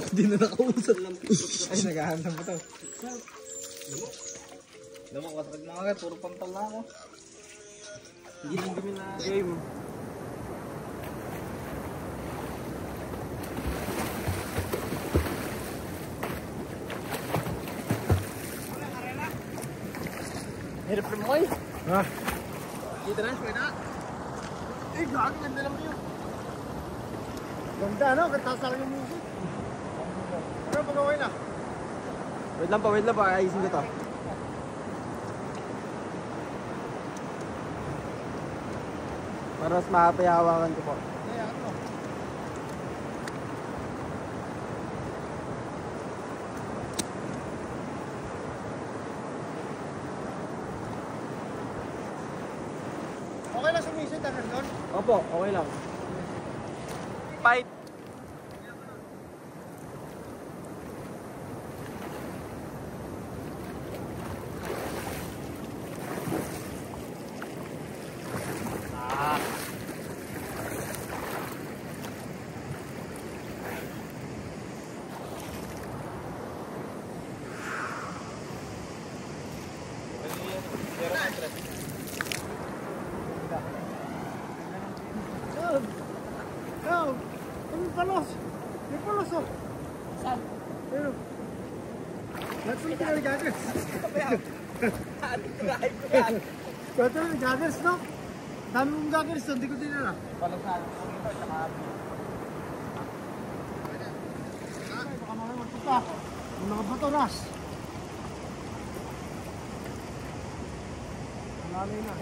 Hindi na nakausap. Ay, naghahanap mo to. Lamok, wasag na agad. Puro pangtal na ako. Hindi lang gawin na game. Hirap rin mo kayo. Ha? Kita na, pwede na. Eh, gagawin ganda naman yun. Ganda, no? Katasal yung music. Pero pag-away na. Wait lang pa. Ayusin ko to. Para mas makapayawakan ko po. Okay lang sumisit, Anderson? Opo, okay lang. Fight! May palos! May palos, oh! Saan? Pero, lahat sa mga nag-gaggers. Lahat sa mga nag-gaggers, no? Dami mong gaggers, no? Hindi ko din na. Palos na alam ko dito, tsaka... Baka mamaya magpunta. Yung mga batonas. Malay na.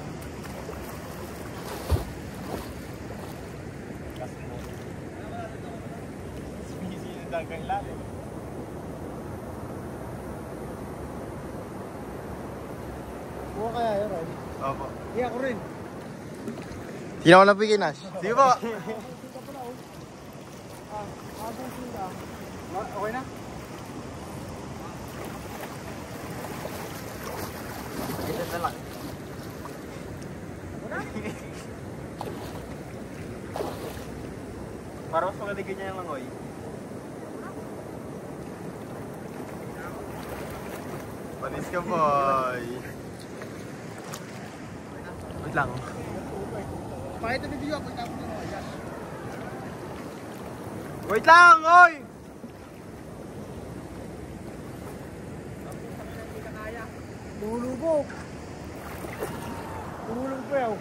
Dagang lalim. Buka kaya yun, Roy? Opo. Hindi ako rin. Hindi na ako nabigyan, Nash. Sige po. Okay na? Ito na lang. Para mas magaligyan niya yung langoy. Panis ka, boy. Wait lang. Pakita na video ako. Wait lang, oy! Lumulubog. Lumulong pa yaw.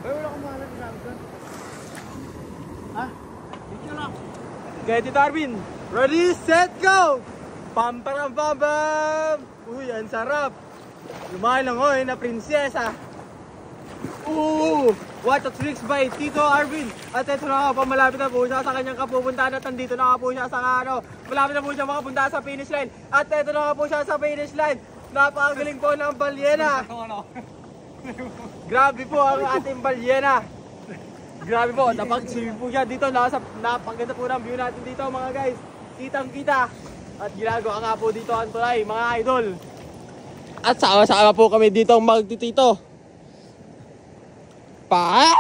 Ay, wala kang mahalag sa akin. Ha? Video lang. Okay, Tito Arvin. Ready, set, go! Pam, param, pam, pam! Uy, ang sarap! Lumayan lang, oy, na prinsesa. Ooh! What a tricks by Tito Arvin. At ito na nga po, malapit na po siya sa kanyang kapupuntahan at nandito na nga po siya sa malapit na po siya makapunta sa finish line. At ito na nga po siya sa finish line. Napakagaling po ng balyena. Grabe po ang ating balyena. Grabe po, napag-swimming po siya dito. Napaganda po ng view natin dito mga guys. Kitang-kita. At ginagawa nga po dito ang tulay mga idol. At sama-sama po kami dito magtitito. Pa!